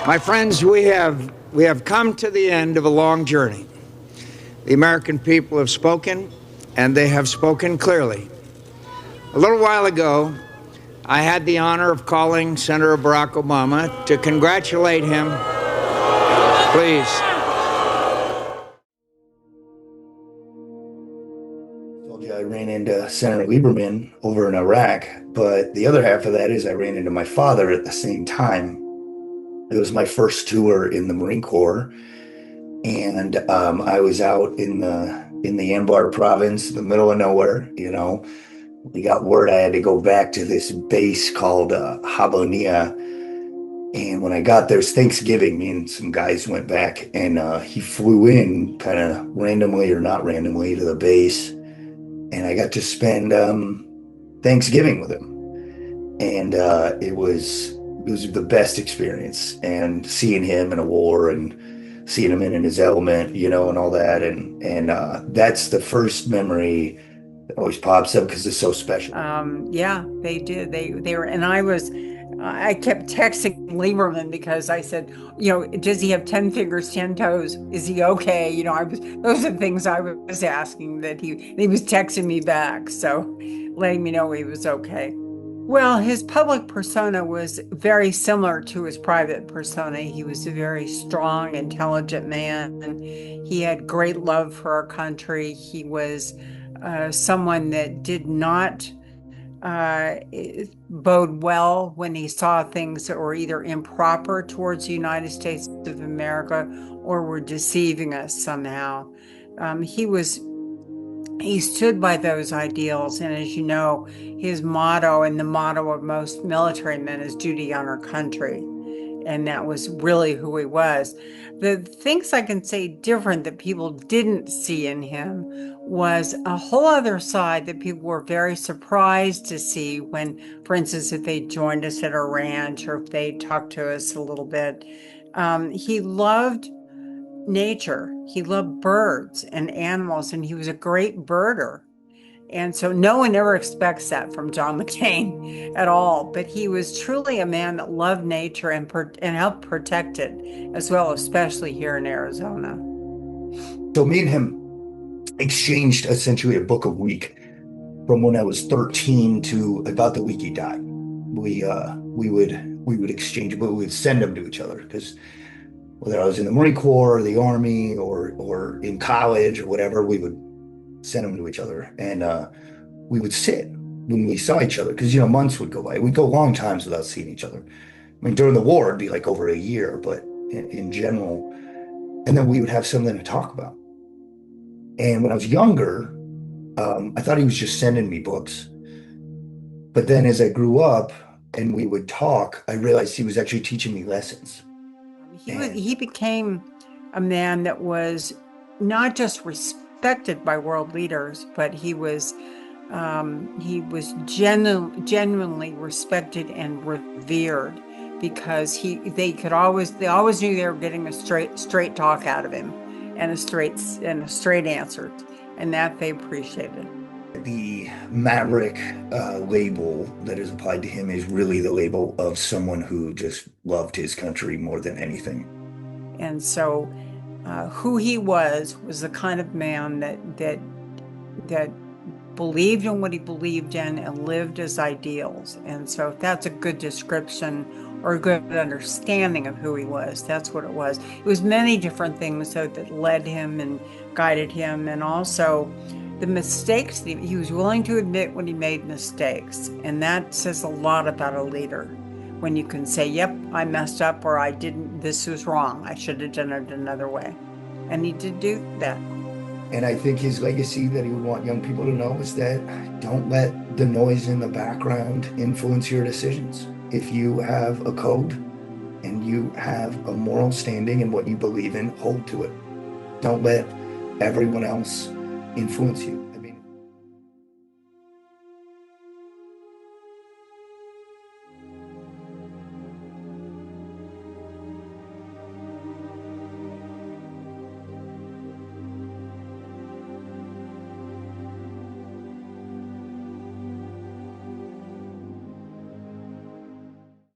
My friends, we have come to the end of a long journey. The American people have spoken, and they have spoken clearly. A little while ago, I had the honor of calling Senator Barack Obama to congratulate him. Please. I told you I ran into Senator Lieberman over in Iraq, but the other half of that is I ran into my father at the same time. It was my first tour in the Marine Corps, and I was out in the Anbar province, the middle of nowhere. We got word I had to go back to this base called Habonia, and when I got there, it was Thanksgiving. Me and some guys went back, and he flew in kind of randomly or not randomly to the base, and I got to spend Thanksgiving with him, and it was the best experience. And seeing him in a war and seeing him in his element, and all that, and that's the first memory that always pops up because it's so special. Yeah, they did. They were, and I kept texting Lieberman because I said, does he have 10 fingers, 10 toes? Is he okay? Those are the things I was asking, that he was texting me back, so letting me know he was okay. Well, his public persona was very similar to his private persona. He was a very strong, intelligent man, and he had great love for our country. He was someone that did not bode well when he saw things that were either improper towards the United States of America or were deceiving us somehow. He stood by those ideals, and as you know, his motto and the motto of most military men is duty on our country, and that was really who he was. The things I can say different that people didn't see in him was a whole other side that people were very surprised to see when, for instance, if they joined us at our ranch or if they talked to us a little bit. He loved nature. He loved birds and animals, and he was a great birder. And so no one ever expects that from John McCain at all. But he was truly a man that loved nature and helped protect it as well, especially here in Arizona. So me and him exchanged essentially a book a week from when I was 13 to about the week he died. We would exchange, but we would send them to each other, because whether I was in the Marine Corps or the Army or in college or whatever, we would send them to each other, and we would sit when we saw each other, because months would go by. We'd go long times without seeing each other. I mean, during the war it'd be like over a year, but in general, and then we would have something to talk about. And when I was younger, I thought he was just sending me books, but then as I grew up and we would talk, I realized he was actually teaching me lessons. He became a man that was not just respected by world leaders, but he was genuinely respected and revered, because they always knew they were getting a straight talk out of him, and a straight answer, and that they appreciated. The maverick label that is applied to him is really the label of someone who just loved his country more than anything. And so who he was the kind of man that believed in what he believed in and lived his ideals. And so if that's a good description or a good understanding of who he was, that's what it was. It was many different things, though, that led him and guided him, and also the mistakes. He was willing to admit when he made mistakes, and that says a lot about a leader. When you can say, yep, I messed up, or I didn't, this was wrong, I should have done it another way. And he did do that. And I think his legacy that he would want young people to know is that don't let the noise in the background influence your decisions. If you have a code and you have a moral standing in what you believe in, hold to it. Don't let everyone else influence you.